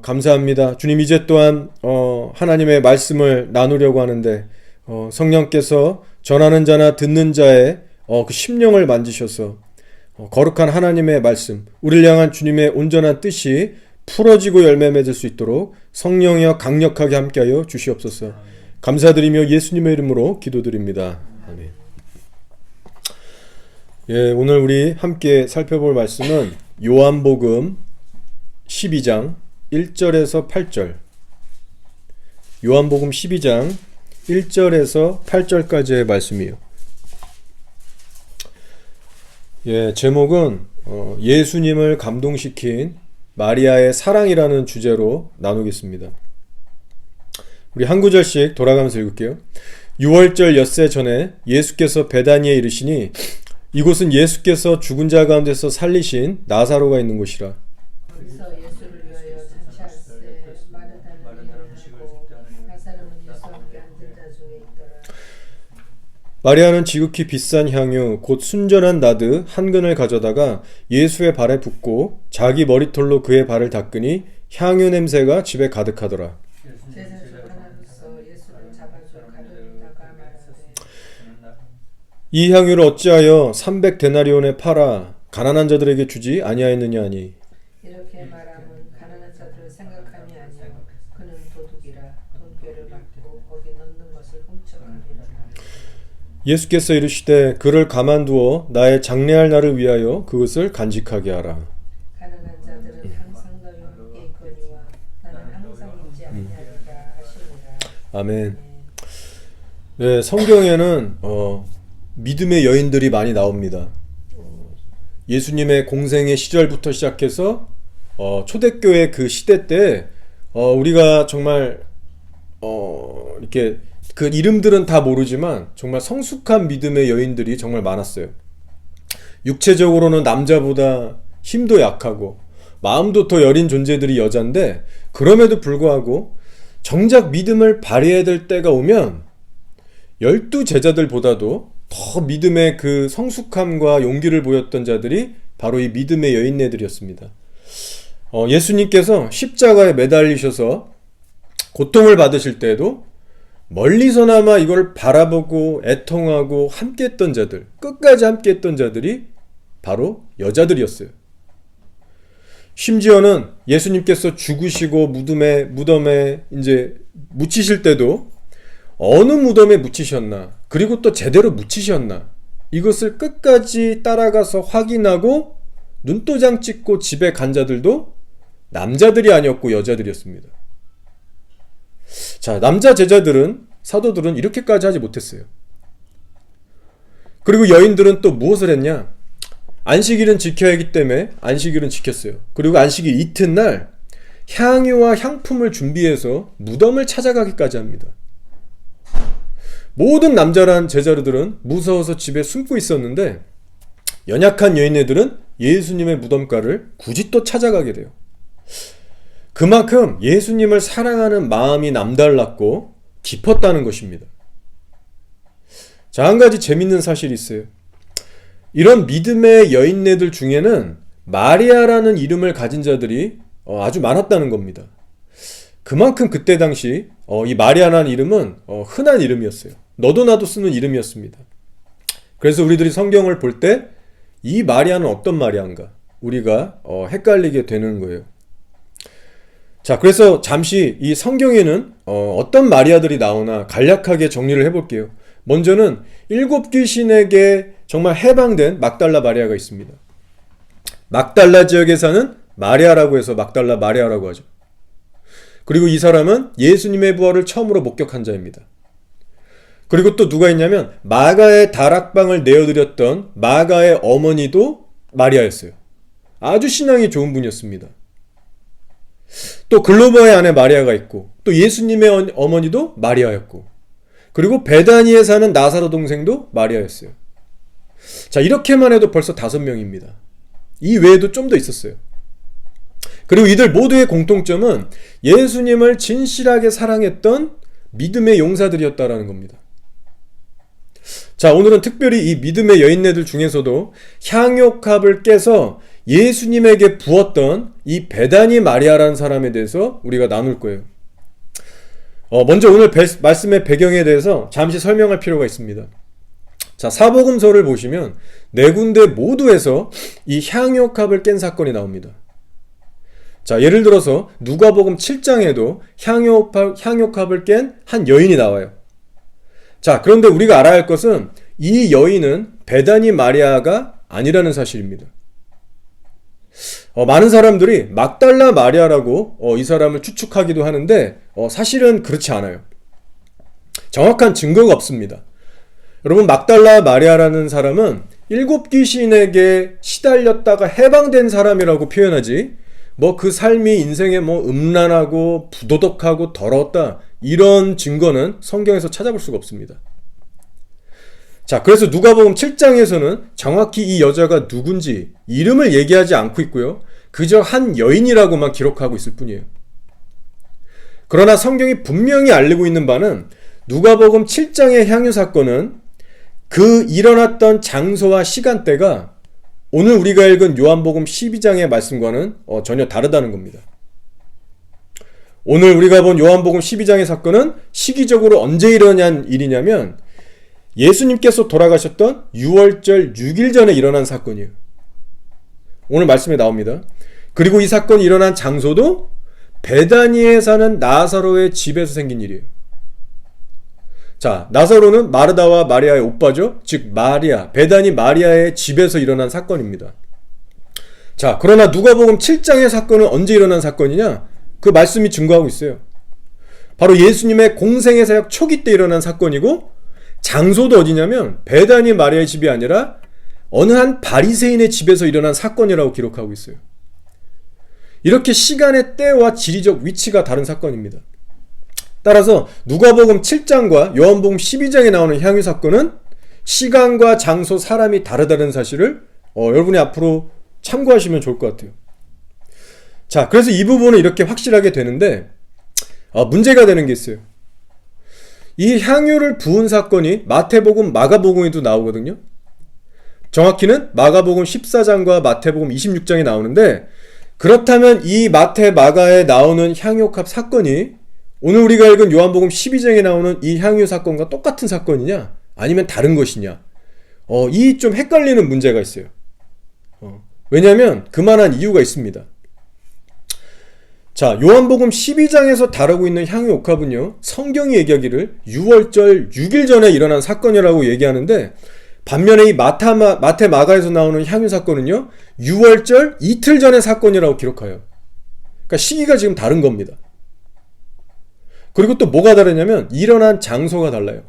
감사합니다. 주님, 이제 또한 하나님의 말씀을 나누려고 하는데 성령께서 전하는 자나 듣는 자의 그 심령을 만지셔서 거룩한 하나님의 말씀, 우리를 향한 주님의 온전한 뜻이 풀어지고 열매 맺을 수 있도록 성령이여 강력하게 함께하여 주시옵소서. 감사드리며 예수님의 이름으로 기도드립니다. 아멘. 예, 오늘 우리 함께 살펴볼 말씀은 요한복음 12장 1절에서 8절. 요한복음 12장 1절에서 8절까지의 말씀이에요. 예, 제목은 예수님을 감동시킨 마리아의 사랑이라는 주제로 나누겠습니다. 우리 한 구절씩 돌아가면서 읽을게요. 6월절 엿새 전에 예수께서 베다니에 이르시니 이곳은 예수께서 죽은 자 가운데서 살리신 나사로가 있는 곳이라. 거기서 예수를 위하여 잔치할세 마르다는 일을 하고 나사로는 예수와 함께 앉은 자 중에 있더라. 마리아는 지극히 비싼 향유 곧 순전한 나드 한 근을 가져다가 예수의 발에 붓고 자기 머리털로 그의 발을 닦으니 향유 냄새가 집에 가득하더라. 제자 중 하나로서 예수를 잡아줘 가두리다가 말하되 이 향유를 어찌하여 300데나리온에 팔아 가난한 자들에게 주지 아니하였느냐 하니 이렇게 말함은 가난한 자들을 생각함이 아니요 그는 도둑이라 돈꾀를 맞고 거기 넣는 것을 훔쳐가니라. 예수께서 이르시되 그를 가만두어 나의 장례할 날을 위하여 그것을 간직하게 하라. 가난한 자들은 항상 너희와 함께 있거니와 나는 항상 있지 아니하리라 하시니라. 아멘. 네, 성경에는 믿음의 여인들이 많이 나옵니다. 예수님의 공생의 시절부터 시작해서 초대교회 그 시대 때 우리가 정말 이렇게 그 이름들은 다 모르지만 정말 성숙한 믿음의 여인들이 정말 많았어요. 육체적으로는 남자보다 힘도 약하고 마음도 더 여린 존재들이 여잔데 그럼에도 불구하고 정작 믿음을 발휘해야 될 때가 오면 12 제자들보다도 더 믿음의 그 성숙함과 용기를 보였던 자들이 바로 이 믿음의 여인네들이었습니다. 예수님께서 십자가에 매달리셔서 고통을 받으실 때에도 멀리서나마 이걸 바라보고 애통하고 함께했던 자들, 끝까지 함께했던 자들이 바로 여자들이었어요. 심지어는 예수님께서 죽으시고 무덤에 이제 묻히실 때도 어느 무덤에 묻히셨나, 그리고 또 제대로 묻히셨나, 이것을 끝까지 따라가서 확인하고 눈도장 찍고 집에 간 자들도 남자들이 아니었고 여자들이었습니다. 자, 남자 제자들은, 사도들은 이렇게까지 하지 못했어요. 그리고 여인들은 또 무엇을 했냐? 안식일은 지켜야 하기 때문에 안식일은 지켰어요. 그리고 안식일 이튿날 향유와 향품을 준비해서 무덤을 찾아가기까지 합니다. 모든 남자란 제자들은 무서워서 집에 숨고 있었는데 연약한 여인네들은 예수님의 무덤가를 굳이 또 찾아가게 돼요. 그만큼 예수님을 사랑하는 마음이 남달랐고 깊었다는 것입니다. 자, 한 가지 재밌는 사실이 있어요. 이런 믿음의 여인네들 중에는 마리아라는 이름을 가진 자들이 아주 많았다는 겁니다. 그만큼 그때 당시 이 마리아라는 이름은 흔한 이름이었어요. 너도 나도 쓰는 이름이었습니다. 그래서 우리들이 성경을 볼 때 이 마리아는 어떤 마리아인가 우리가 헷갈리게 되는 거예요. 자, 그래서 잠시 이 성경에는 어떤 마리아들이 나오나 간략하게 정리를 해볼게요. 먼저는 7 귀신에게 정말 해방된 막달라 마리아가 있습니다. 막달라 지역에 사는 마리아라고 해서 막달라 마리아라고 하죠. 그리고 이 사람은 예수님의 부활을 처음으로 목격한 자입니다. 그리고 또 누가 있냐면 마가의 다락방을 내어드렸던 마가의 어머니도 마리아였어요. 아주 신앙이 좋은 분이었습니다. 또 글로바의 아내 마리아가 있고 또 예수님의 어머니도 마리아였고 그리고 베다니에 사는 나사로 동생도 마리아였어요. 자, 이렇게만 해도 벌써 5명입니다. 이 외에도 좀 더 있었어요. 그리고 이들 모두의 공통점은 예수님을 진실하게 사랑했던 믿음의 용사들이었다라는 겁니다. 자, 오늘은 특별히 이 믿음의 여인네들 중에서도 향유컵을 깨서 예수님에게 부었던 이 베다니 마리아라는 사람에 대해서 우리가 나눌 거예요. 먼저 오늘 말씀의 배경에 대해서 잠시 설명할 필요가 있습니다. 자, 사복음서를 보시면 네 군데 모두에서 이 향유옥합을 깬 사건이 나옵니다. 자, 예를 들어서 누가복음 7장에도 향유옥합을 깬 한 여인이 나와요. 자, 그런데 우리가 알아야 할 것은 이 여인은 베다니 마리아가 아니라는 사실입니다. 많은 사람들이 막달라 마리아라고 이 사람을 추측하기도 하는데 사실은 그렇지 않아요. 정확한 증거가 없습니다. 여러분, 막달라 마리아라는 사람은 7귀신에게 시달렸다가 해방된 사람이라고 표현하지, 그 삶이 인생에 음란하고 부도덕하고 더러웠다, 이런 증거는 성경에서 찾아볼 수가 없습니다. 자, 그래서 누가복음 7장에서는 정확히 이 여자가 누군지 이름을 얘기하지 않고 있고요. 그저 한 여인이라고만 기록하고 있을 뿐이에요. 그러나 성경이 분명히 알리고 있는 바는 누가복음 7장의 향유 사건은 그 일어났던 장소와 시간대가 오늘 우리가 읽은 요한복음 12장의 말씀과는 전혀 다르다는 겁니다. 오늘 우리가 본 요한복음 12장의 사건은 시기적으로 언제 일어난 일이냐면 예수님께서 돌아가셨던 6월절 6일 전에 일어난 사건이에요. 오늘 말씀에 나옵니다. 그리고 이 사건이 일어난 장소도 베다니에 사는 나사로의 집에서 생긴 일이에요. 자, 나사로는 마르다와 마리아의 오빠죠. 즉 마리아, 베다니 마리아의 집에서 일어난 사건입니다. 자, 그러나 누가복음 7장의 사건은 언제 일어난 사건이냐? 그 말씀이 증거하고 있어요. 바로 예수님의 공생의 사역 초기 때 일어난 사건이고, 장소도 어디냐면 베다니 마리아의 집이 아니라 어느 한 바리새인의 집에서 일어난 사건이라고 기록하고 있어요. 이렇게 시간의 때와 지리적 위치가 다른 사건입니다. 따라서 누가복음 7장과 요한복음 12장에 나오는 향유 사건은 시간과 장소, 사람이 다르다는 사실을 여러분이 앞으로 참고하시면 좋을 것 같아요. 자, 그래서 이 부분은 이렇게 확실하게 되는데 문제가 되는 게 있어요. 이 향유를 부은 사건이 마태복음, 마가복음에도 나오거든요. 정확히는 마가복음 14장과 마태복음 26장에 나오는데, 그렇다면 이 마태, 마가에 나오는 향유옥합 사건이 오늘 우리가 읽은 요한복음 12장에 나오는 이 향유 사건과 똑같은 사건이냐? 아니면 다른 것이냐? 이 좀 헷갈리는 문제가 있어요. 왜냐하면 그만한 이유가 있습니다. 자, 요한복음 12장에서 다루고 있는 향유 옥합은요, 성경이 얘기하기를 6월절 6일 전에 일어난 사건이라고 얘기하는데, 반면에 이 마태 마가에서 나오는 향유 사건은요, 6월절 이틀 전의 사건이라고 기록해요. 그러니까 시기가 지금 다른 겁니다. 그리고 또 뭐가 다르냐면 일어난 장소가 달라요.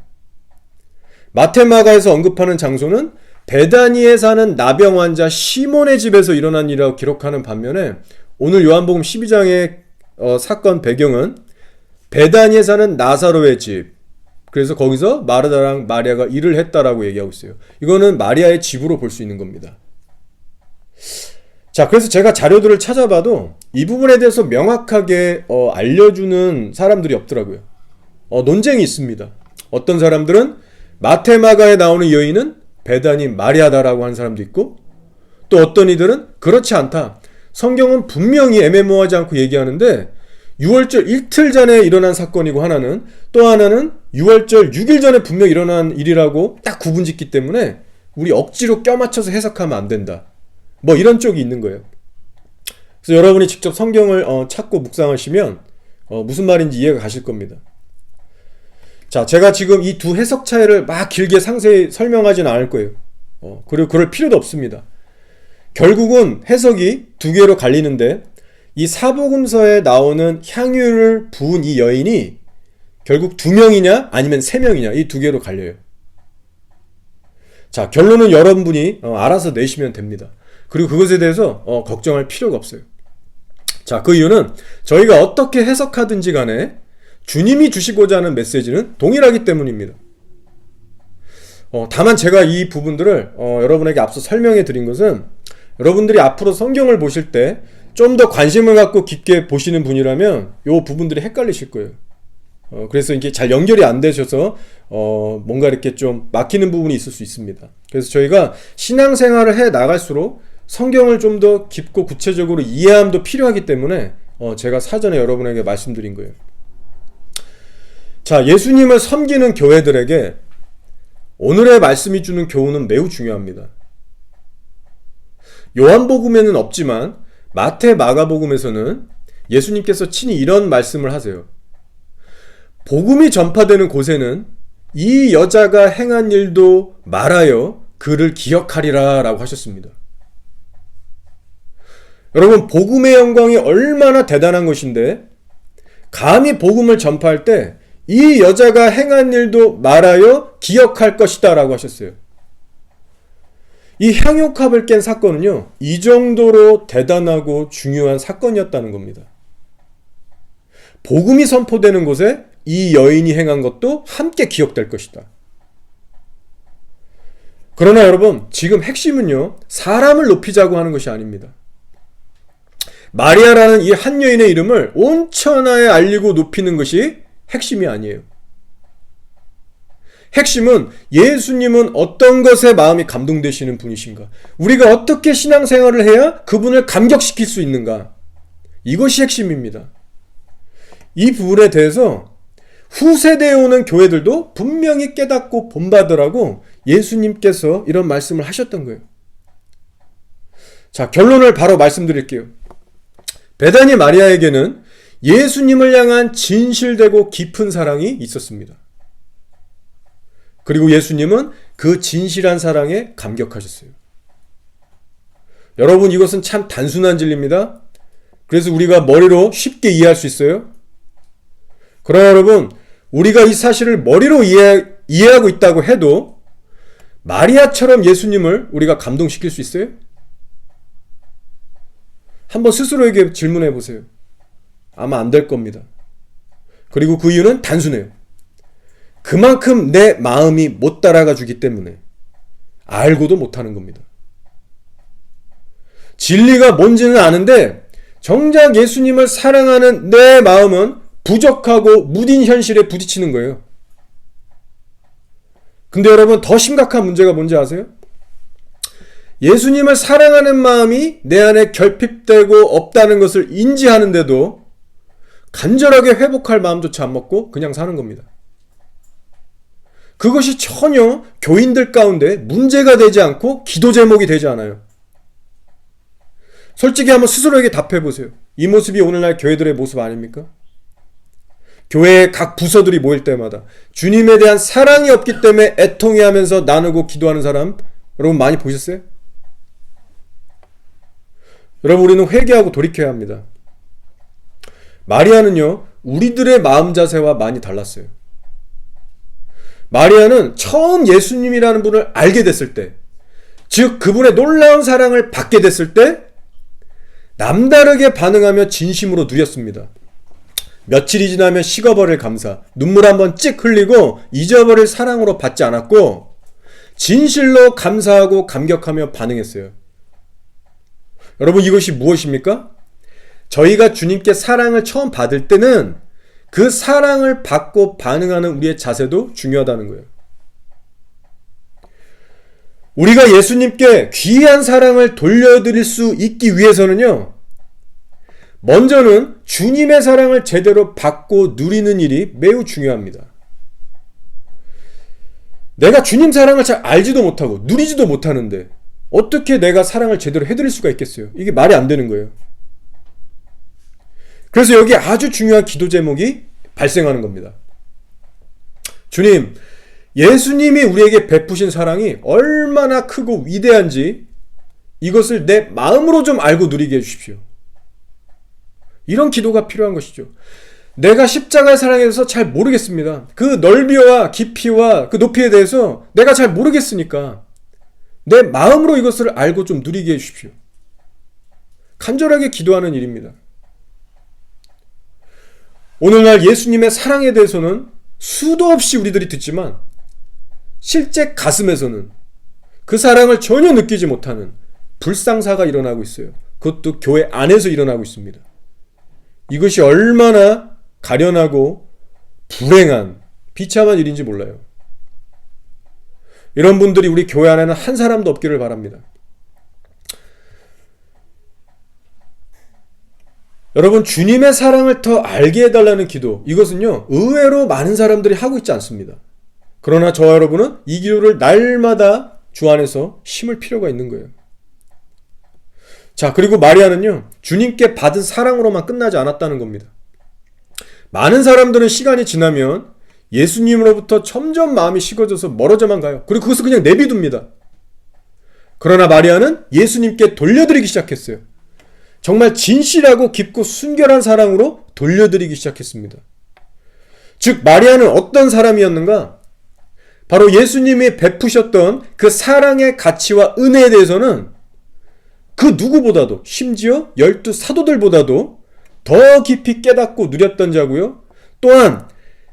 마태 마가에서 언급하는 장소는 베다니에 사는 나병 환자 시몬의 집에서 일어난 일이라고 기록하는 반면에, 오늘 요한복음 12장의 사건 배경은 베다니에 사는 나사로의 집, 그래서 거기서 마르다랑 마리아가 일을 했다라고 얘기하고 있어요. 이거는 마리아의 집으로 볼 수 있는 겁니다. 자, 그래서 제가 자료들을 찾아봐도 이 부분에 대해서 명확하게 알려주는 사람들이 없더라고요. 논쟁이 있습니다. 어떤 사람들은 마테마가에 나오는 여인은 베다니 마리아다라고 하는 사람도 있고, 또 어떤 이들은 그렇지 않다, 성경은 분명히 애매모호하지 않고 얘기하는데 6월절 이틀 전에 일어난 사건이고, 또 하나는 6월절 6일 전에 분명 일어난 일이라고 딱 구분짓기 때문에 우리 억지로 껴맞춰서 해석하면 안 된다, 이런 쪽이 있는 거예요. 그래서 여러분이 직접 성경을 찾고 묵상하시면 무슨 말인지 이해가 가실 겁니다. 자, 제가 지금 이 두 해석 차이를 막 길게 상세히 설명하지는 않을 거예요. 그리고 그럴 필요도 없습니다. 결국은 해석이 두 개로 갈리는데, 이 사복음서에 나오는 향유를 부은 이 여인이 결국 2명이냐 아니면 3명이냐, 이 두 개로 갈려요. 자, 결론은 여러분이 알아서 내시면 됩니다. 그리고 그것에 대해서 걱정할 필요가 없어요. 자, 그 이유는 저희가 어떻게 해석하든지 간에 주님이 주시고자 하는 메시지는 동일하기 때문입니다. 다만 제가 이 부분들을 여러분에게 앞서 설명해 드린 것은, 여러분들이 앞으로 성경을 보실 때 좀 더 관심을 갖고 깊게 보시는 분이라면 이 부분들이 헷갈리실 거예요. 그래서 이게 잘 연결이 안 되셔서 뭔가 이렇게 좀 막히는 부분이 있을 수 있습니다. 그래서 저희가 신앙생활을 해 나갈수록 성경을 좀 더 깊고 구체적으로 이해함도 필요하기 때문에 제가 사전에 여러분에게 말씀드린 거예요. 자, 예수님을 섬기는 교회들에게 오늘의 말씀이 주는 교훈은 매우 중요합니다. 요한복음에는 없지만 마태, 마가복음에서는 예수님께서 친히 이런 말씀을 하세요. 복음이 전파되는 곳에는 이 여자가 행한 일도 말하여 그를 기억하리라 라고 하셨습니다. 여러분, 복음의 영광이 얼마나 대단한 것인데 감히 복음을 전파할 때 이 여자가 행한 일도 말하여 기억할 것이다 라고 하셨어요. 이 향유컵을 깬 사건은요, 이 정도로 대단하고 중요한 사건이었다는 겁니다. 복음이 선포되는 곳에 이 여인이 행한 것도 함께 기억될 것이다. 그러나 여러분, 지금 핵심은요, 사람을 높이자고 하는 것이 아닙니다. 마리아라는 이 한 여인의 이름을 온 천하에 알리고 높이는 것이 핵심이 아니에요. 핵심은 예수님은 어떤 것에 마음이 감동되시는 분이신가? 우리가 어떻게 신앙생활을 해야 그분을 감격시킬 수 있는가? 이것이 핵심입니다. 이 부분에 대해서 후세대에 오는 교회들도 분명히 깨닫고 본받으라고 예수님께서 이런 말씀을 하셨던 거예요. 자, 결론을 바로 말씀드릴게요. 베다니 마리아에게는 예수님을 향한 진실되고 깊은 사랑이 있었습니다. 그리고 예수님은 그 진실한 사랑에 감격하셨어요. 여러분, 이것은 참 단순한 진리입니다. 그래서 우리가 머리로 쉽게 이해할 수 있어요. 그러나 여러분, 우리가 이 사실을 머리로 이해하고 있다고 해도 마리아처럼 예수님을 우리가 감동시킬 수 있어요? 한번 스스로에게 질문해 보세요. 아마 안 될 겁니다. 그리고 그 이유는 단순해요. 그만큼 내 마음이 못 따라가 주기 때문에 알고도 못하는 겁니다. 진리가 뭔지는 아는데 정작 예수님을 사랑하는 내 마음은 부족하고 무딘 현실에 부딪히는 거예요. 근데 여러분, 더 심각한 문제가 뭔지 아세요? 예수님을 사랑하는 마음이 내 안에 결핍되고 없다는 것을 인지하는데도 간절하게 회복할 마음조차 안 먹고 그냥 사는 겁니다. 그것이 전혀 교인들 가운데 문제가 되지 않고 기도 제목이 되지 않아요. 솔직히 한번 스스로에게 답해 보세요. 이 모습이 오늘날 교회들의 모습 아닙니까? 교회의 각 부서들이 모일 때마다 주님에 대한 사랑이 없기 때문에 애통해하면서 나누고 기도하는 사람 여러분 많이 보셨어요? 여러분, 우리는 회개하고 돌이켜야 합니다. 마리아는요, 우리들의 마음 자세와 많이 달랐어요. 마리아는 처음 예수님이라는 분을 알게 됐을 때, 즉 그분의 놀라운 사랑을 받게 됐을 때 남다르게 반응하며 진심으로 누렸습니다. 며칠이 지나면 식어버릴 감사, 눈물 한번 찍 흘리고 잊어버릴 사랑으로 받지 않았고 진실로 감사하고 감격하며 반응했어요. 여러분, 이것이 무엇입니까? 저희가 주님께 사랑을 처음 받을 때는 그 사랑을 받고 반응하는 우리의 자세도 중요하다는 거예요. 우리가 예수님께 귀한 사랑을 돌려드릴 수 있기 위해서는요, 먼저는 주님의 사랑을 제대로 받고 누리는 일이 매우 중요합니다. 내가 주님 사랑을 잘 알지도 못하고 누리지도 못하는데 어떻게 내가 사랑을 제대로 해드릴 수가 있겠어요? 이게 말이 안 되는 거예요. 그래서 여기 아주 중요한 기도 제목이 발생하는 겁니다. 주님, 예수님이 우리에게 베푸신 사랑이 얼마나 크고 위대한지 이것을 내 마음으로 좀 알고 누리게 해주십시오. 이런 기도가 필요한 것이죠. 내가 십자가의 사랑에 대해서 잘 모르겠습니다. 그 넓이와 깊이와 그 높이에 대해서 내가 잘 모르겠으니까 내 마음으로 이것을 알고 좀 누리게 해주십시오. 간절하게 기도하는 일입니다. 오늘날 예수님의 사랑에 대해서는 수도 없이 우리들이 듣지만 실제 가슴에서는 그 사랑을 전혀 느끼지 못하는 불상사가 일어나고 있어요. 그것도 교회 안에서 일어나고 있습니다. 이것이 얼마나 가련하고 불행한 비참한 일인지 몰라요. 이런 분들이 우리 교회 안에는 한 사람도 없기를 바랍니다. 여러분, 주님의 사랑을 더 알게 해달라는 기도, 이것은요 의외로 많은 사람들이 하고 있지 않습니다. 그러나 저와 여러분은 이 기도를 날마다 주 안에서 심을 필요가 있는 거예요. 자, 그리고 마리아는요 주님께 받은 사랑으로만 끝나지 않았다는 겁니다. 많은 사람들은 시간이 지나면 예수님으로부터 점점 마음이 식어져서 멀어져만 가요. 그리고 그것을 그냥 내비둡니다. 그러나 마리아는 예수님께 돌려드리기 시작했어요. 정말 진실하고 깊고 순결한 사랑으로 돌려드리기 시작했습니다. 즉, 마리아는 어떤 사람이었는가? 바로 예수님이 베푸셨던 그 사랑의 가치와 은혜에 대해서는 그 누구보다도, 심지어 12 사도들보다도 더 깊이 깨닫고 누렸던 자고요. 또한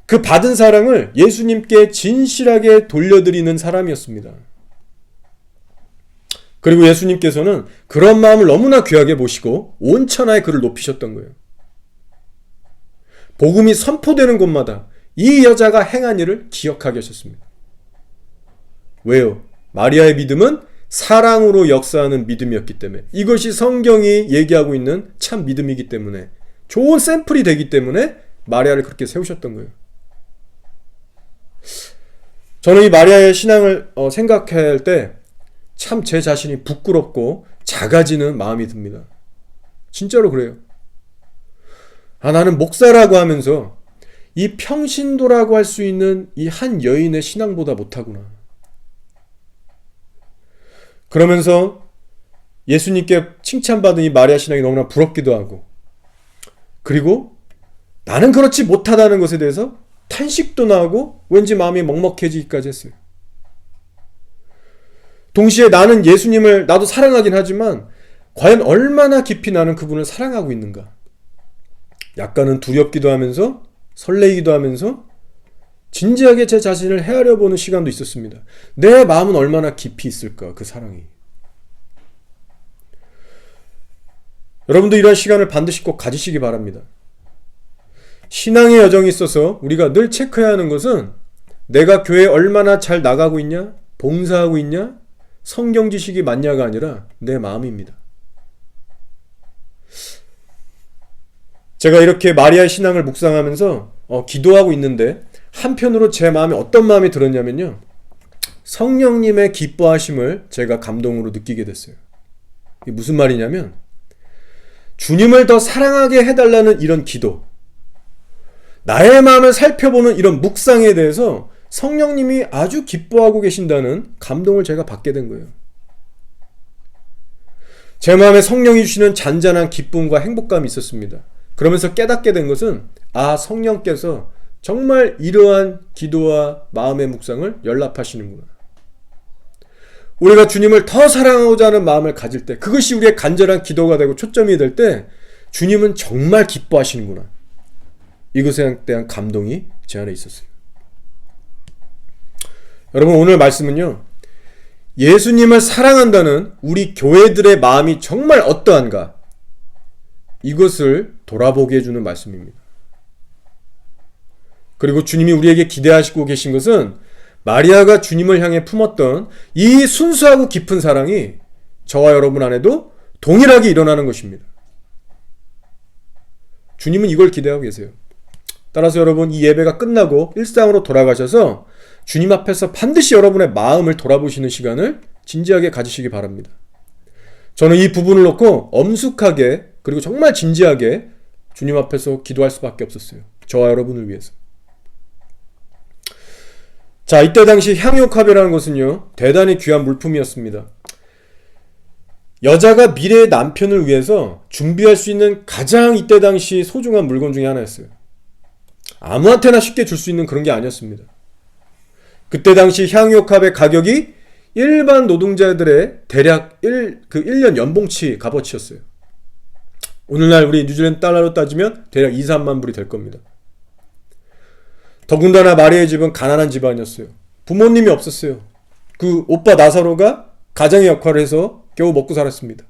그 받은 사랑을 예수님께 진실하게 돌려드리는 사람이었습니다. 그리고 예수님께서는 그런 마음을 너무나 귀하게 보시고 온 천하에 그를 높이셨던 거예요. 복음이 선포되는 곳마다 이 여자가 행한 일을 기억하게 하셨습니다. 왜요? 마리아의 믿음은 사랑으로 역사하는 믿음이었기 때문에, 이것이 성경이 얘기하고 있는 참 믿음이기 때문에, 좋은 샘플이 되기 때문에 마리아를 그렇게 세우셨던 거예요. 저는 이 마리아의 신앙을 생각할 때 참 제 자신이 부끄럽고 작아지는 마음이 듭니다. 진짜로 그래요. 나는 목사라고 하면서 이 평신도라고 할 수 있는 이 한 여인의 신앙보다 못하구나. 그러면서 예수님께 칭찬받은 이 마리아 신앙이 너무나 부럽기도 하고, 그리고 나는 그렇지 못하다는 것에 대해서 탄식도 나고 왠지 마음이 먹먹해지기까지 했어요. 동시에 나는 예수님을 나도 사랑하긴 하지만 과연 얼마나 깊이 나는 그분을 사랑하고 있는가? 약간은 두렵기도 하면서 설레이기도 하면서 진지하게 제 자신을 헤아려 보는 시간도 있었습니다. 내 마음은 얼마나 깊이 있을까, 그 사랑이. 여러분도 이런 시간을 반드시 꼭 가지시기 바랍니다. 신앙의 여정에 있어서 우리가 늘 체크해야 하는 것은 내가 교회에 얼마나 잘 나가고 있냐, 봉사하고 있냐, 성경 지식이 맞냐가 아니라 내 마음입니다. 제가 이렇게 마리아의 신앙을 묵상하면서 기도하고 있는데 한편으로 제 마음에 어떤 마음이 들었냐면요, 성령님의 기뻐하심을 제가 감동으로 느끼게 됐어요. 이게 무슨 말이냐면, 주님을 더 사랑하게 해달라는 이런 기도, 나의 마음을 살펴보는 이런 묵상에 대해서 성령님이 아주 기뻐하고 계신다는 감동을 제가 받게 된 거예요. 제 마음에 성령이 주시는 잔잔한 기쁨과 행복감이 있었습니다. 그러면서 깨닫게 된 것은, 성령께서 정말 이러한 기도와 마음의 묵상을 연락하시는구나. 우리가 주님을 더 사랑하고자 하는 마음을 가질 때, 그것이 우리의 간절한 기도가 되고 초점이 될 때 주님은 정말 기뻐하시는구나. 이것에 대한 감동이 제 안에 있었어요. 여러분, 오늘 말씀은요, 예수님을 사랑한다는 우리 교회들의 마음이 정말 어떠한가, 이것을 돌아보게 해주는 말씀입니다. 그리고 주님이 우리에게 기대하시고 계신 것은 마리아가 주님을 향해 품었던 이 순수하고 깊은 사랑이 저와 여러분 안에도 동일하게 일어나는 것입니다. 주님은 이걸 기대하고 계세요. 따라서 여러분, 이 예배가 끝나고 일상으로 돌아가셔서 주님 앞에서 반드시 여러분의 마음을 돌아보시는 시간을 진지하게 가지시기 바랍니다. 저는 이 부분을 놓고 엄숙하게, 그리고 정말 진지하게 주님 앞에서 기도할 수밖에 없었어요. 저와 여러분을 위해서. 자, 이때 당시 향유컵이라는 것은요, 대단히 귀한 물품이었습니다. 여자가 미래의 남편을 위해서 준비할 수 있는 가장 이때 당시 소중한 물건 중에 하나였어요. 아무한테나 쉽게 줄 수 있는 그런 게 아니었습니다. 그때 당시 향유컵의 가격이 일반 노동자들의 대략 1년 연봉치 값어치였어요. 오늘날 우리 뉴질랜드 달러로 따지면 대략 2, 3만 불이 될 겁니다. 더군다나 마리아의 집은 가난한 집안이었어요. 부모님이 없었어요. 그 오빠 나사로가 가장의 역할을 해서 겨우 먹고 살았습니다.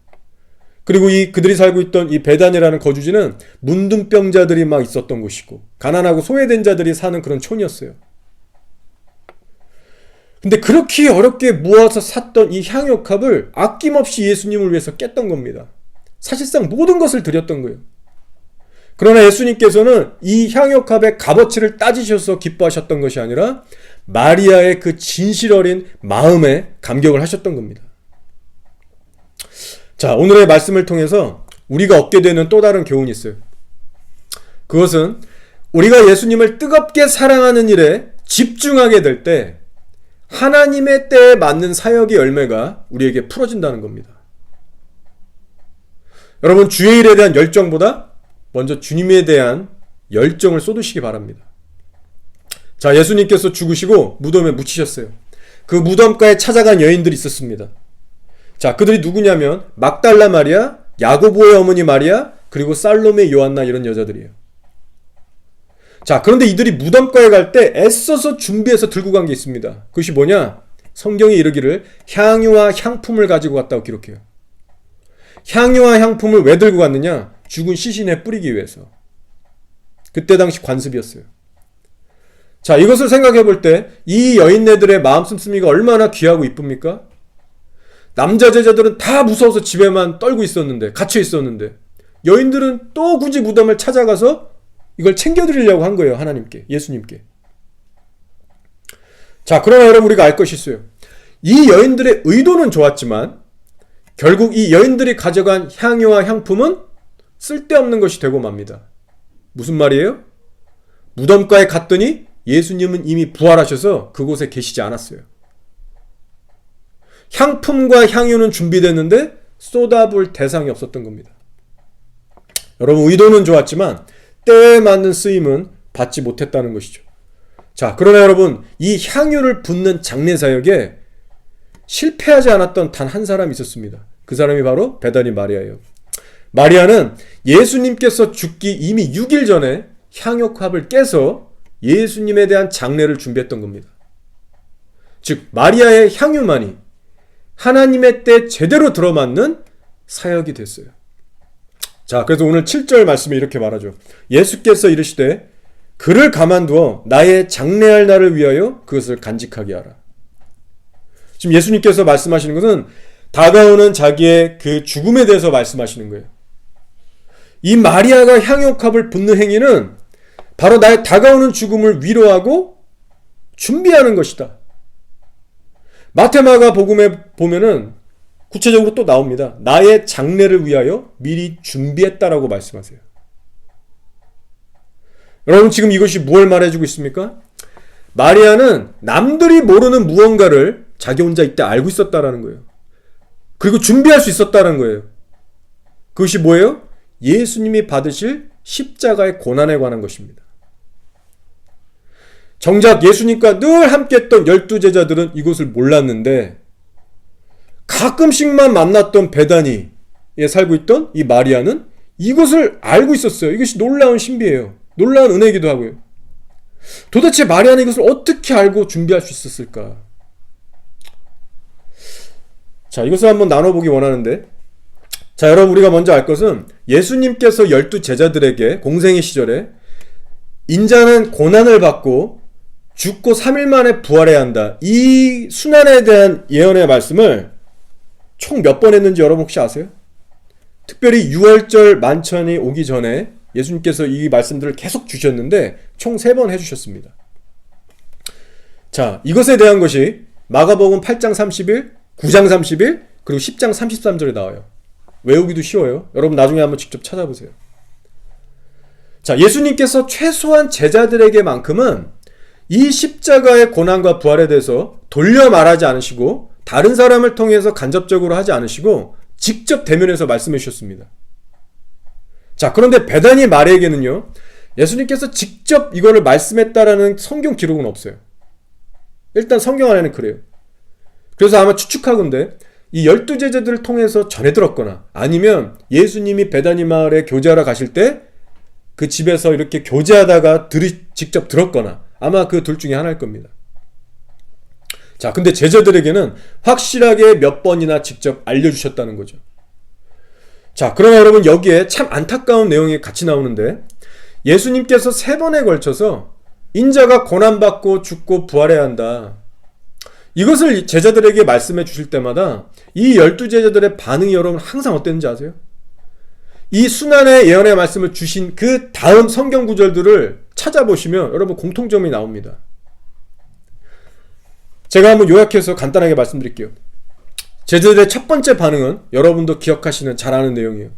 그리고 그들이 살고 있던 이 베단이라는 거주지는 문둥병자들이 막 있었던 곳이고 가난하고 소외된 자들이 사는 그런 촌이었어요. 근데 그렇게 어렵게 모아서 샀던 이 향유컵을 아낌없이 예수님을 위해서 깼던 겁니다. 사실상 모든 것을 드렸던 거예요. 그러나 예수님께서는 이 향유값의 값어치를 따지셔서 기뻐하셨던 것이 아니라 마리아의 그 진실 어린 마음에 감격을 하셨던 겁니다. 자, 오늘의 말씀을 통해서 우리가 얻게 되는 또 다른 교훈이 있어요. 그것은 우리가 예수님을 뜨겁게 사랑하는 일에 집중하게 될 때 하나님의 때에 맞는 사역의 열매가 우리에게 풀어진다는 겁니다. 여러분, 주의 일에 대한 열정보다 먼저 주님에 대한 열정을 쏟으시기 바랍니다. 자, 예수님께서 죽으시고 무덤에 묻히셨어요. 그 무덤가에 찾아간 여인들이 있었습니다. 자, 그들이 누구냐면 막달라 마리아, 야고보의 어머니 마리아, 그리고 살로메, 요한나 이런 여자들이에요. 자, 그런데 이들이 무덤가에 갈 때 애써서 준비해서 들고 간 게 있습니다. 그것이 뭐냐? 성경이 이르기를 향유와 향품을 가지고 갔다고 기록해요. 향유와 향품을 왜 들고 갔느냐? 죽은 시신에 뿌리기 위해서. 그때 당시 관습이었어요. 자, 이것을 생각해 볼 때 이 여인네들의 마음 씀씀이가 얼마나 귀하고 이쁩니까? 남자 제자들은 다 무서워서 집에만 떨고 있었는데, 갇혀 있었는데, 여인들은 또 굳이 무덤을 찾아가서 이걸 챙겨드리려고 한 거예요. 하나님께, 예수님께. 자, 그러나 여러분, 우리가 알 것이 있어요. 이 여인들의 의도는 좋았지만 결국 이 여인들이 가져간 향유와 향품은 쓸데없는 것이 되고 맙니다. 무슨 말이에요? 무덤가에 갔더니 예수님은 이미 부활하셔서 그곳에 계시지 않았어요. 향품과 향유는 준비됐는데 쏟아부을 대상이 없었던 겁니다. 여러분, 의도는 좋았지만 때에 맞는 쓰임은 받지 못했다는 것이죠. 자, 그러나 여러분, 이 향유를 붓는 장례사역에 실패하지 않았던 단 한 사람이 있었습니다. 그 사람이 바로 베다니 마리아예요. 마리아는 예수님께서 죽기 이미 6일 전에 향유컵을 깨서 예수님에 대한 장례를 준비했던 겁니다. 즉, 마리아의 향유만이 하나님의 때 제대로 들어맞는 사역이 됐어요. 자, 그래서 오늘 7절 말씀에 이렇게 말하죠. 예수께서 이르시되 그를 가만두어 나의 장례할 날을 위하여 그것을 간직하게 하라. 지금 예수님께서 말씀하시는 것은 다가오는 자기의 그 죽음에 대해서 말씀하시는 거예요. 이 마리아가 향유컵을 붓는 행위는 바로 나의 다가오는 죽음을 위로하고 준비하는 것이다. 마테마가 복음에 보면은 구체적으로 또 나옵니다. 나의 장례를 위하여 미리 준비했다라고 말씀하세요. 여러분, 지금 이것이 무엇을 말해주고 있습니까? 마리아는 남들이 모르는 무언가를 자기 혼자 이때 알고 있었다라는 거예요. 그리고 준비할 수 있었다는 거예요. 그것이 뭐예요? 예수님이 받으실 십자가의 고난에 관한 것입니다. 정작 예수님과 늘 함께했던 12제자들은 이것을 몰랐는데 가끔씩만 만났던 베다니에 살고 있던 이 마리아는 이것을 알고 있었어요. 이것이 놀라운 신비예요. 놀라운 은혜이기도 하고요. 도대체 마리아는 이것을 어떻게 알고 준비할 수 있었을까? 자, 이것을 한번 나눠보기 원하는데, 자, 여러분, 우리가 먼저 알 것은 예수님께서 12제자들에게 공생의 시절에 인자는 고난을 받고 죽고 3일 만에 부활해야 한다, 이 순환에 대한 예언의 말씀을 총 몇 번 했는지 여러분 혹시 아세요? 특별히 6월절 만찬이 오기 전에 예수님께서 이 말씀들을 계속 주셨는데 총 3번 해주셨습니다. 자, 이것에 대한 것이 마가복음 8장 30일, 9장 30일, 그리고 10장 33절에 나와요. 외우기도 쉬워요. 여러분 나중에 한번 직접 찾아보세요. 자, 예수님께서 최소한 제자들에게만큼은 이 십자가의 고난과 부활에 대해서 돌려 말하지 않으시고 다른 사람을 통해서 간접적으로 하지 않으시고 직접 대면해서 말씀해 주셨습니다. 자, 그런데 베다니 마리아에게는요, 예수님께서 직접 이거를 말씀했다라는 성경 기록은 없어요. 일단 성경 안에는 그래요. 그래서 아마 추측하건대 이 12제자들을 통해서 전해 들었거나 아니면 예수님이 베다니 마을에 교제하러 가실 때 그 집에서 이렇게 교제하다가 직접 들었거나 아마 그 둘 중에 하나일 겁니다. 자, 근데 제자들에게는 확실하게 몇 번이나 직접 알려주셨다는 거죠. 자, 그러나 여러분, 여기에 참 안타까운 내용이 같이 나오는데 예수님께서 3번에 걸쳐서 인자가 고난받고 죽고 부활해야 한다, 이것을 제자들에게 말씀해 주실 때마다 이 12제자들의 반응이 여러분 항상 어땠는지 아세요? 이 순환의 예언의 말씀을 주신 그 다음 성경 구절들을 찾아보시면 여러분 공통점이 나옵니다. 제가 한번 요약해서 간단하게 말씀드릴게요. 제자들의 첫 번째 반응은 여러분도 기억하시는 잘 아는 내용이에요.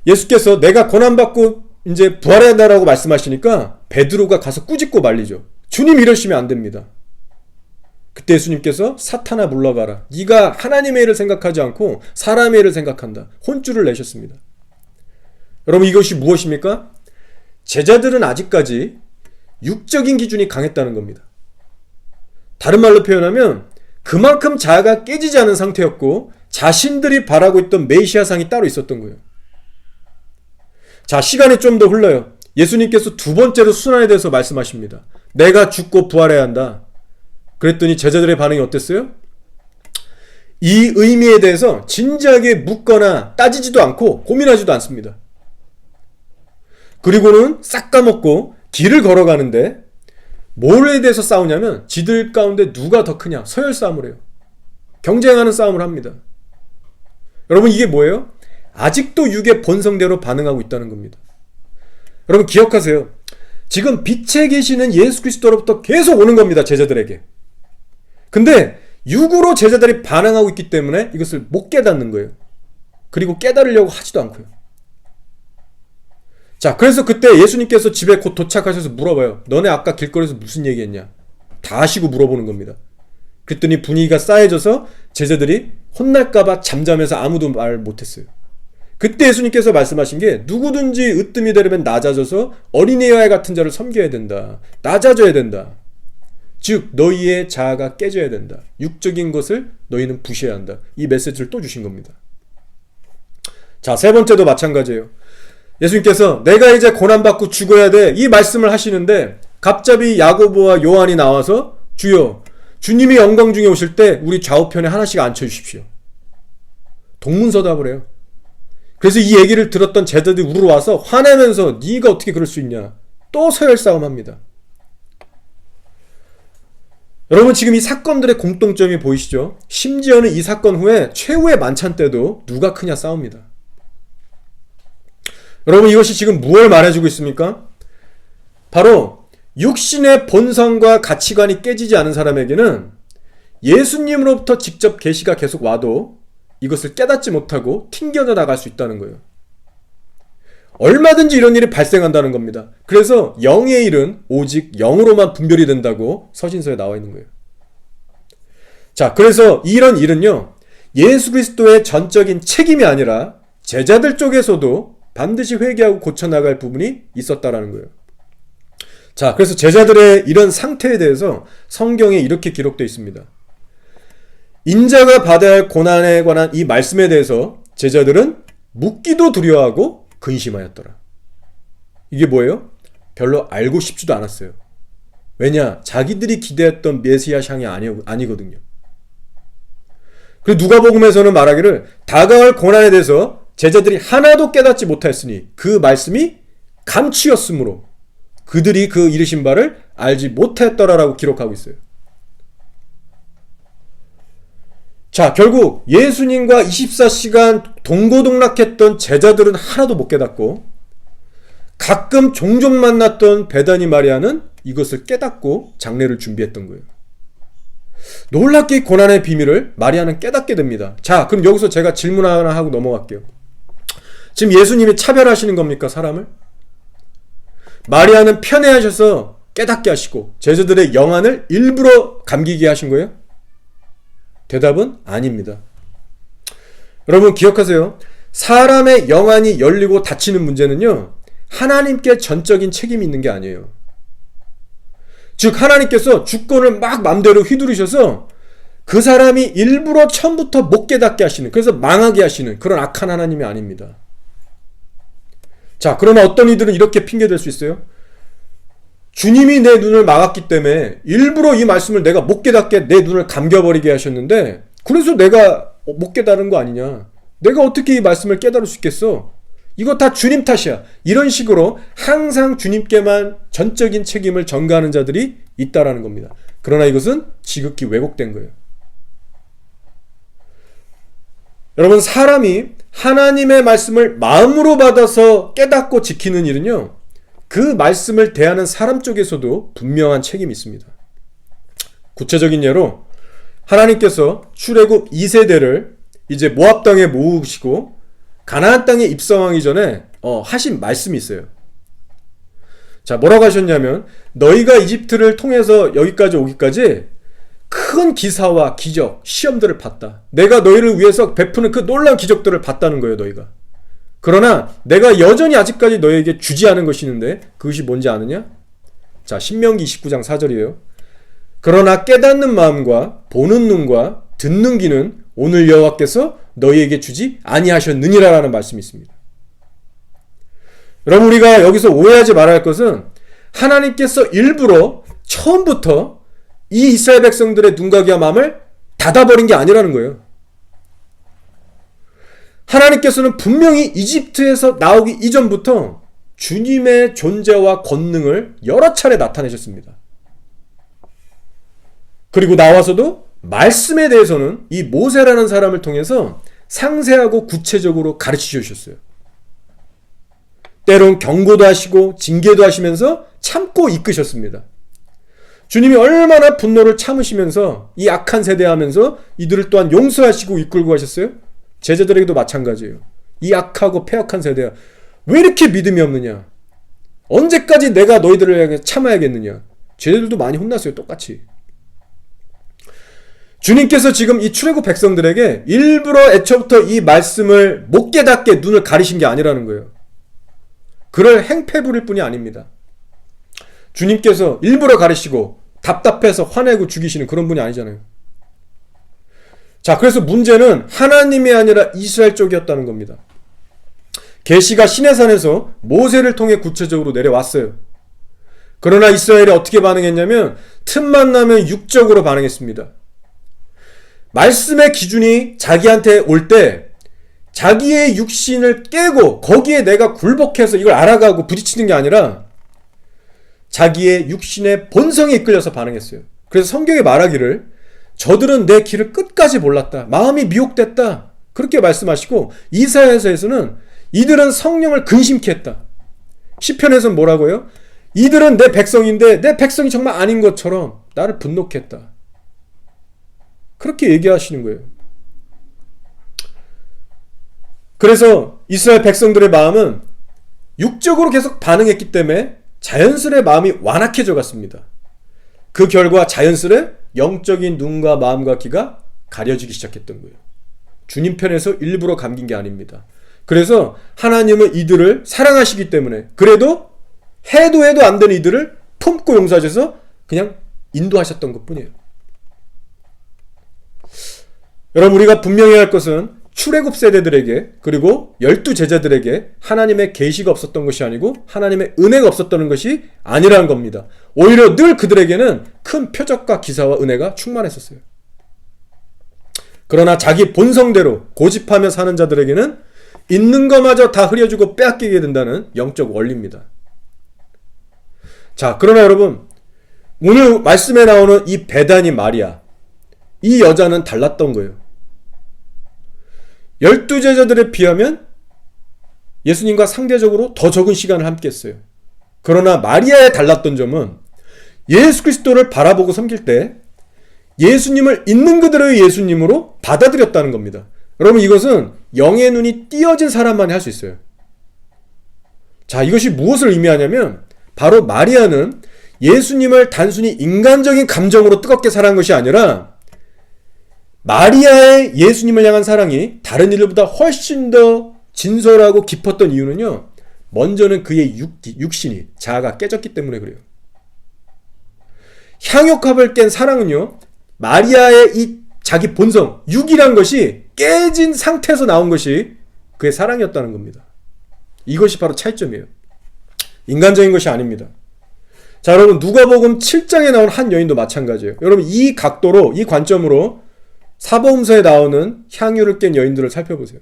예수께서 내가 고난받고 이제 부활해야 한다라고 말씀하시니까 베드로가 가서 꾸짖고 말리죠. 주님 이러시면 안 됩니다. 그때 예수님께서 사탄아 물러가라. 네가 하나님의 일을 생각하지 않고 사람의 일을 생각한다. 혼쭐을 내셨습니다. 여러분 이것이 무엇입니까? 제자들은 아직까지 육적인 기준이 강했다는 겁니다. 다른 말로 표현하면 그만큼 자아가 깨지지 않은 상태였고 자신들이 바라고 있던 메시아상이 따로 있었던 거예요. 자, 시간이 좀 더 흘러요. 예수님께서 두 번째로 순환에 대해서 말씀하십니다. 내가 죽고 부활해야 한다. 그랬더니 제자들의 반응이 어땠어요? 이 의미에 대해서 진지하게 묻거나 따지지도 않고 고민하지도 않습니다. 그리고는 싹 까먹고 길을 걸어가는데 뭐에 대해서 싸우냐면 지들 가운데 누가 더 크냐 서열 싸움을 해요. 경쟁하는 싸움을 합니다. 여러분 이게 뭐예요? 아직도 육의 본성대로 반응하고 있다는 겁니다. 여러분 기억하세요. 지금 빛에 계시는 예수 그리스도로부터 계속 오는 겁니다. 제자들에게. 근데 육으로 제자들이 반응하고 있기 때문에 이것을 못 깨닫는 거예요. 그리고 깨달으려고 하지도 않고요. 자, 그래서 그때 예수님께서 집에 곧 도착하셔서 물어봐요. 너네 아까 길거리에서 무슨 얘기했냐? 다 하시고 물어보는 겁니다. 그랬더니 분위기가 싸해져서 제자들이 혼날까봐 잠잠해서 아무도 말 못했어요. 그때 예수님께서 말씀하신 게 누구든지 으뜸이 되려면 낮아져서 어린애와 같은 자를 섬겨야 된다. 낮아져야 된다. 즉 너희의 자아가 깨져야 된다. 육적인 것을 너희는 부셔야 한다. 이 메시지를 또 주신 겁니다. 자, 세 번째도 마찬가지예요. 예수님께서 내가 이제 고난받고 죽어야 돼. 이 말씀을 하시는데 갑자기 야고보와 요한이 나와서 주여 주님이 영광 중에 오실 때 우리 좌우편에 하나씩 앉혀주십시오. 동문서답을 해요. 그래서 이 얘기를 들었던 제자들이 우르르 와서 화내면서 네가 어떻게 그럴 수 있냐. 또 서열 싸움합니다. 여러분 지금 이 사건들의 공통점이 보이시죠? 심지어는 이 사건 후에 최후의 만찬 때도 누가 크냐 싸웁니다. 여러분 이것이 지금 무엇을 말해주고 있습니까? 바로 육신의 본성과 가치관이 깨지지 않은 사람에게는 예수님으로부터 직접 계시가 계속 와도 이것을 깨닫지 못하고 튕겨져 나갈 수 있다는 거예요. 얼마든지 이런 일이 발생한다는 겁니다. 그래서 영의 일은 오직 영으로만 분별이 된다고 서신서에 나와 있는 거예요. 자, 그래서 이런 일은요, 예수 그리스도의 전적인 책임이 아니라 제자들 쪽에서도 반드시 회개하고 고쳐나갈 부분이 있었다라는 거예요. 자, 그래서 제자들의 이런 상태에 대해서 성경에 이렇게 기록되어 있습니다. 인자가 받아야 할 고난에 관한 이 말씀에 대해서 제자들은 묻기도 두려워하고 근심하였더라. 이게 뭐예요? 별로 알고 싶지도 않았어요. 왜냐? 자기들이 기대했던 메시아 샹이 아니거든요. 그리고 누가복음에서는 말하기를 다가올 고난에 대해서 제자들이 하나도 깨닫지 못하였으니 그 말씀이 감추였으므로 그들이 그 이르신 바를 알지 못했더라라고 기록하고 있어요. 자, 결국 예수님과 24시간 동고동락했던 제자들은 하나도 못 깨닫고 가끔 종종 만났던 베다니 마리아는 이것을 깨닫고 장례를 준비했던 거예요. 놀랍게 고난의 비밀을 마리아는 깨닫게 됩니다. 자, 그럼 여기서 제가 질문 하나 하고 넘어갈게요. 지금 예수님이 차별하시는 겁니까, 사람을? 마리아는 편애하셔서 깨닫게 하시고 제자들의 영안을 일부러 감기게 하신 거예요? 대답은 아닙니다. 여러분 기억하세요. 사람의 영안이 열리고 닫히는 문제는요, 하나님께 전적인 책임이 있는 게 아니에요. 즉 하나님께서 주권을 막 맘대로 휘두르셔서 그 사람이 일부러 처음부터 못 깨닫게 하시는, 그래서 망하게 하시는 그런 악한 하나님이 아닙니다. 자, 그러나 어떤 이들은 이렇게 핑계댈 수 있어요. 주님이 내 눈을 막았기 때문에 일부러 이 말씀을 내가 못 깨닫게 내 눈을 감겨버리게 하셨는데 그래서 내가 못 깨달은 거 아니냐. 내가 어떻게 이 말씀을 깨달을 수 있겠어. 이거 다 주님 탓이야. 이런 식으로 항상 주님께만 전적인 책임을 전가하는 자들이 있다라는 겁니다. 그러나 이것은 지극히 왜곡된 거예요. 여러분, 사람이 하나님의 말씀을 마음으로 받아서 깨닫고 지키는 일은요, 그 말씀을 대하는 사람 쪽에서도 분명한 책임이 있습니다. 구체적인 예로 하나님께서 출애굽 2세대를 이제 모압 땅에 모으시고 가나안 땅에 입성하기 전에 하신 말씀이 있어요. 자, 뭐라고 하셨냐면, 너희가 이집트를 통해서 여기까지 오기까지 큰 기사와 기적, 시험들을 봤다. 내가 너희를 위해서 베푸는 그 놀라운 기적들을 봤다는 거예요, 너희가. 그러나 내가 여전히 아직까지 너희에게 주지 않은 것이 있는데 그것이 뭔지 아느냐? 자, 신명기 29장 4절이에요. 그러나 깨닫는 마음과 보는 눈과 듣는 귀는 오늘 여호와께서 너희에게 주지 아니하셨느니라 라는 말씀이 있습니다. 여러분, 우리가 여기서 오해하지 말아야 할 것은 하나님께서 일부러 처음부터 이 이스라엘 백성들의 눈과 귀와 마음을 닫아버린 게 아니라는 거예요. 하나님께서는 분명히 이집트에서 나오기 이전부터 주님의 존재와 권능을 여러 차례 나타내셨습니다. 그리고 나와서도 말씀에 대해서는 이 모세라는 사람을 통해서 상세하고 구체적으로 가르치셔 주셨어요. 때론 경고도 하시고 징계도 하시면서 참고 이끄셨습니다. 주님이 얼마나 분노를 참으시면서 이 악한 세대 하면서 이들을 또한 용서하시고 이끌고 가셨어요? 제자들에게도 마찬가지예요. 이 악하고 패악한 세대야, 왜 이렇게 믿음이 없느냐? 언제까지 내가 너희들을 향해 참아야겠느냐? 제자들도 많이 혼났어요, 똑같이. 주님께서 지금 이 출애굽 백성들에게 일부러 애초부터 이 말씀을 못 깨닫게 눈을 가리신 게 아니라는 거예요. 그럴 행패 부릴 뿐이 아닙니다. 주님께서 일부러 가리시고 답답해서 화내고 죽이시는 그런 분이 아니잖아요. 자, 그래서 문제는 하나님이 아니라 이스라엘 쪽이었다는 겁니다. 계시가 시내산에서 모세를 통해 구체적으로 내려왔어요. 그러나 이스라엘이 어떻게 반응했냐면 틈만 나면 육적으로 반응했습니다. 말씀의 기준이 자기한테 올 때 자기의 육신을 깨고 거기에 내가 굴복해서 이걸 알아가고 부딪히는 게 아니라 자기의 육신의 본성에 이끌려서 반응했어요. 그래서 성경에 말하기를 저들은 내 길을 끝까지 몰랐다. 마음이 미혹됐다. 그렇게 말씀하시고 이사야서에서는 이들은 성령을 근심케 했다. 시편에서는 뭐라고요? 이들은 내 백성인데 내 백성이 정말 아닌 것처럼 나를 분노케 했다. 그렇게 얘기하시는 거예요. 그래서 이스라엘 백성들의 마음은 육적으로 계속 반응했기 때문에 자연스레 마음이 완악해져 갔습니다. 그 결과 자연스레 영적인 눈과 마음과 귀가 가려지기 시작했던 거예요. 주님 편에서 일부러 감긴 게 아닙니다. 그래서 하나님은 이들을 사랑하시기 때문에 그래도 해도 안 되는 이들을 품고 용서하셔서 그냥 인도하셨던 것 뿐이에요. 여러분, 우리가 분명히 할 것은 출애굽 세대들에게 그리고 12제자들에게 하나님의 계시가 없었던 것이 아니고 하나님의 은혜가 없었던 것이 아니라는 겁니다. 오히려 늘 그들에게는 큰 표적과 기사와 은혜가 충만했었어요. 그러나 자기 본성대로 고집하며 사는 자들에게는 있는 것마저 다 흐려주고 빼앗기게 된다는 영적 원리입니다. 자, 그러나 여러분, 오늘 말씀에 나오는 이 베다니 마리아, 이 여자는 달랐던 거예요. 12제자들에 비하면 예수님과 상대적으로 더 적은 시간을 함께 했어요. 그러나 마리아의 달랐던 점은 예수 그리스도를 바라보고 섬길 때 예수님을 있는 그대로의 예수님으로 받아들였다는 겁니다. 여러분, 이것은 영의 눈이 띄어진 사람만이 할 수 있어요. 자, 이것이 무엇을 의미하냐면 바로 마리아는 예수님을 단순히 인간적인 감정으로 뜨겁게 사랑한 것이 아니라 마리아의 예수님을 향한 사랑이 다른 이들보다 훨씬 더 진솔하고 깊었던 이유는요, 먼저는 그의 육신이, 자아가 깨졌기 때문에 그래요. 향욕합을 깬 사랑은요, 마리아의 이 자기 본성, 육이란 것이 깨진 상태에서 나온 것이 그의 사랑이었다는 겁니다. 이것이 바로 차이점이에요. 인간적인 것이 아닙니다. 자, 여러분, 누가복음 7장에 나온 한 여인도 마찬가지예요. 여러분, 이 각도로, 이 관점으로 사복음서에 나오는 향유를 깬 여인들을 살펴보세요.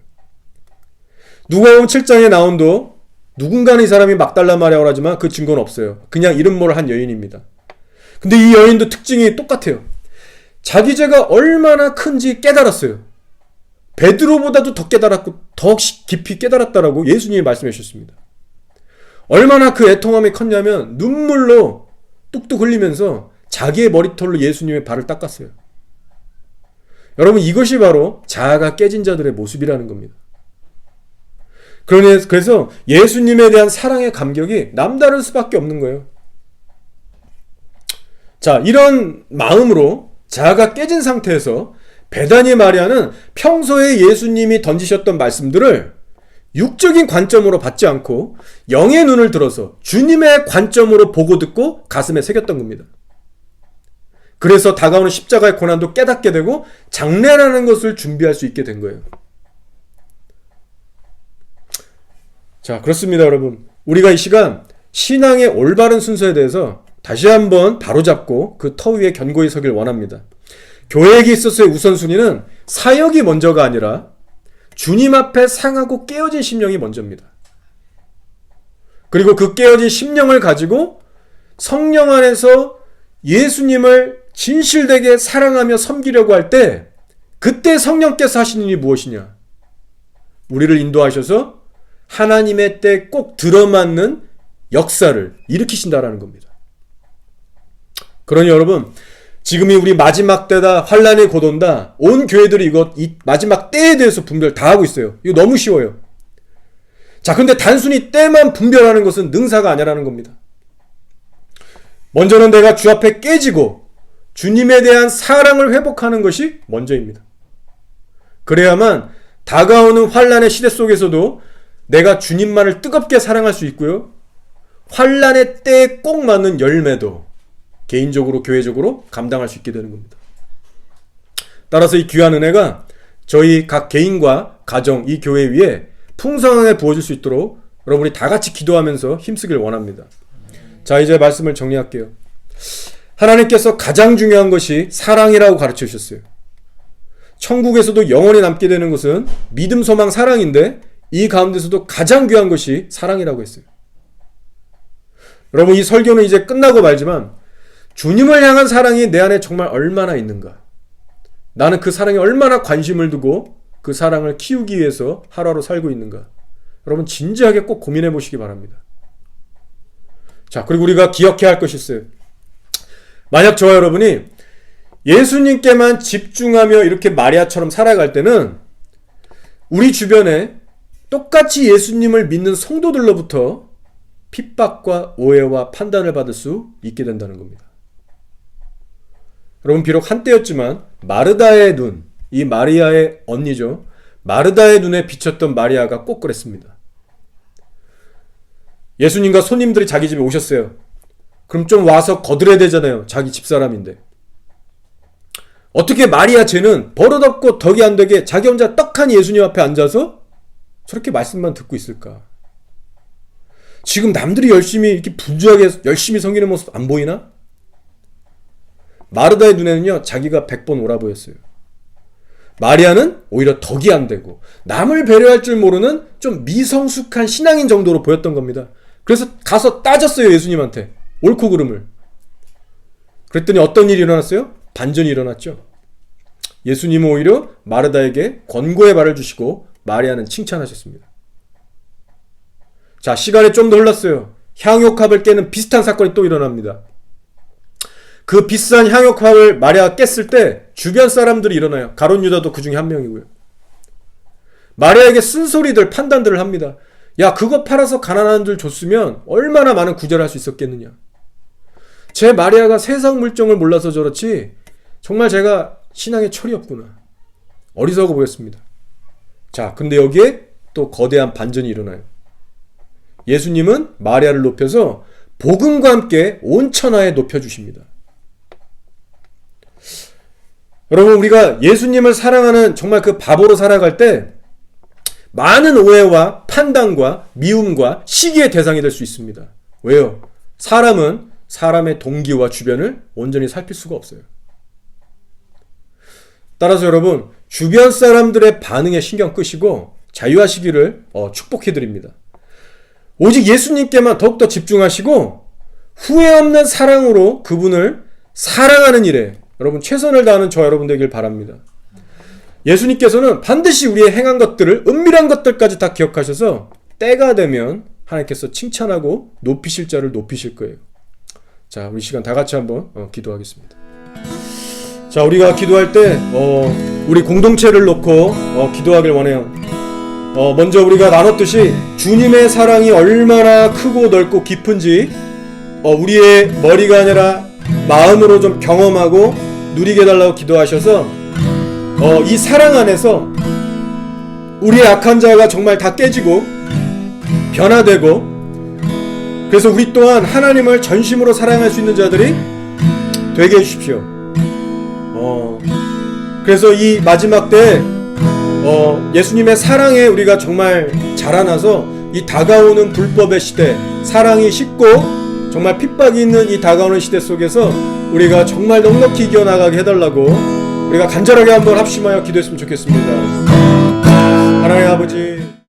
누가복음 7장에 나온도 누군가는 이 사람이 막달라 마리아라고 하지만 그 증거는 없어요. 그냥 이름 모를 한 여인입니다. 근데 이 여인도 특징이 똑같아요. 자기 죄가 얼마나 큰지 깨달았어요. 베드로보다도 더 깨달았고 더 깊이 깨달았다라고 예수님이 말씀해 주셨습니다. 얼마나 그 애통함이 컸냐면 눈물로 뚝뚝 흘리면서 자기의 머리털로 예수님의 발을 닦았어요. 여러분, 이것이 바로 자아가 깨진 자들의 모습이라는 겁니다. 그래서 예수님에 대한 사랑의 감격이 남다를 수밖에 없는 거예요. 자, 이런 마음으로 자아가 깨진 상태에서 베다니 마리아는 평소에 예수님이 던지셨던 말씀들을 육적인 관점으로 받지 않고 영의 눈을 들어서 주님의 관점으로 보고 듣고 가슴에 새겼던 겁니다. 그래서 다가오는 십자가의 고난도 깨닫게 되고 장례라는 것을 준비할 수 있게 된 거예요. 자, 그렇습니다, 여러분. 우리가 이 시간 신앙의 올바른 순서에 대해서 다시 한번 바로잡고 그 터 위에 견고히 서길 원합니다. 교회에게 있어서의 우선순위는 사역이 먼저가 아니라 주님 앞에 상하고 깨어진 심령이 먼저입니다. 그리고 그 깨어진 심령을 가지고 성령 안에서 예수님을 진실되게 사랑하며 섬기려고 할 때 그때 성령께서 하시는 일이 무엇이냐? 우리를 인도하셔서 하나님의 때 꼭 들어맞는 역사를 일으키신다라는 겁니다. 그러니 여러분, 지금이 우리 마지막 때다, 환란의 곧 온다, 온 교회들이 이 마지막 때에 대해서 분별 다 하고 있어요. 이거 너무 쉬워요. 자, 근데 단순히 때만 분별하는 것은 능사가 아니라는 겁니다. 먼저는 내가 주 앞에 깨지고 주님에 대한 사랑을 회복하는 것이 먼저입니다. 그래야만 다가오는 환란의 시대 속에서도 내가 주님만을 뜨겁게 사랑할 수 있고요, 환란의 때에 꼭 맞는 열매도 개인적으로 교회적으로 감당할 수 있게 되는 겁니다. 따라서 이 귀한 은혜가 저희 각 개인과 가정, 이 교회 위에 풍성하게 부어질 수 있도록 여러분이 다 같이 기도하면서 힘쓰길 원합니다. 자, 이제 말씀을 정리할게요. 하나님께서 가장 중요한 것이 사랑이라고 가르쳐 주셨어요. 천국에서도 영원히 남게 되는 것은 믿음, 소망, 사랑인데 이 가운데서도 가장 귀한 것이 사랑이라고 했어요. 여러분, 이 설교는 이제 끝나고 말지만 주님을 향한 사랑이 내 안에 정말 얼마나 있는가, 나는 그 사랑에 얼마나 관심을 두고 그 사랑을 키우기 위해서 하루하루 살고 있는가, 여러분 진지하게 꼭 고민해 보시기 바랍니다. 자, 그리고 우리가 기억해야 할 것이 있어요. 만약 저와 여러분이 예수님께만 집중하며 이렇게 마리아처럼 살아갈 때는 우리 주변에 똑같이 예수님을 믿는 성도들로부터 핍박과 오해와 판단을 받을 수 있게 된다는 겁니다. 여러분, 비록 한때였지만 마르다의 눈, 이 마리아의 언니죠, 마르다의 눈에 비쳤던 마리아가 꼭 그랬습니다. 예수님과 손님들이 자기 집에 오셨어요. 그럼 좀 와서 거들어야 되잖아요, 자기 집사람인데. 어떻게 마리아 쟤는 버릇없고 덕이 안 되게 자기 혼자 떡하니 예수님 앞에 앉아서 저렇게 말씀만 듣고 있을까? 지금 남들이 열심히 이렇게 분주하게 열심히 섬기는 모습 안 보이나? 마르다의 눈에는요, 자기가 100번 옳아 보였어요. 마리아는 오히려 덕이 안 되고 남을 배려할 줄 모르는 좀 미성숙한 신앙인 정도로 보였던 겁니다. 그래서 가서 따졌어요, 예수님한테 옳고 그름을. 그랬더니 어떤 일이 일어났어요? 반전이 일어났죠. 예수님은 오히려 마르다에게 권고의 말을 주시고 마리아는 칭찬하셨습니다. 자, 시간이 좀 더 흘렀어요. 향유컵을 깨는 비슷한 사건이 또 일어납니다. 그 비싼 향유컵을 마리아가 깼을 때 주변 사람들이 일어나요. 가룟 유다도 그 중에 한 명이고요. 마리아에게 쓴소리들, 판단들을 합니다. 야, 그거 팔아서 가난한 줄 줬으면 얼마나 많은 구제를 할 수 있었겠느냐. 제 마리아가 세상 물정을 몰라서 저렇지 정말 제가 신앙에 철이 없구나. 어리석어 보였습니다. 자, 근데 여기에 또 거대한 반전이 일어나요. 예수님은 마리아를 높여서 복음과 함께 온 천하에 높여주십니다. 여러분, 우리가 예수님을 사랑하는 정말 그 바보로 살아갈 때 많은 오해와 판단과 미움과 시기의 대상이 될 수 있습니다. 왜요? 사람은 사람의 동기와 주변을 온전히 살필 수가 없어요. 따라서 여러분, 주변 사람들의 반응에 신경 끄시고 자유하시기를 축복해드립니다. 오직 예수님께만 더욱더 집중하시고 후회 없는 사랑으로 그분을 사랑하는 일에 여러분 최선을 다하는 저와 여러분 되길 바랍니다. 예수님께서는 반드시 우리의 행한 것들을, 은밀한 것들까지 다 기억하셔서 때가 되면 하나님께서 칭찬하고 높이실 자를 높이실 거예요. 자, 우리 시간 다 같이 한번 기도하겠습니다. 자, 우리가 기도할 때 우리 공동체를 놓고 기도하길 원해요. 먼저 우리가 나눴듯이 주님의 사랑이 얼마나 크고 넓고 깊은지 우리의 머리가 아니라 마음으로 좀 경험하고 누리게 해달라고 기도하셔서 이 사랑 안에서 우리의 악한 자가 정말 다 깨지고 변화되고, 그래서 우리 또한 하나님을 전심으로 사랑할 수 있는 자들이 되게 해주십시오. 그래서 이 마지막 때 예수님의 사랑에 우리가 정말 자라나서 이 다가오는 불법의 시대, 사랑이 식고 정말 핍박이 있는 이 다가오는 시대 속에서 우리가 정말 넉넉히 이겨나가게 해달라고 우리가 간절하게 한번 합심하여 기도했으면 좋겠습니다. 하나님 아버지,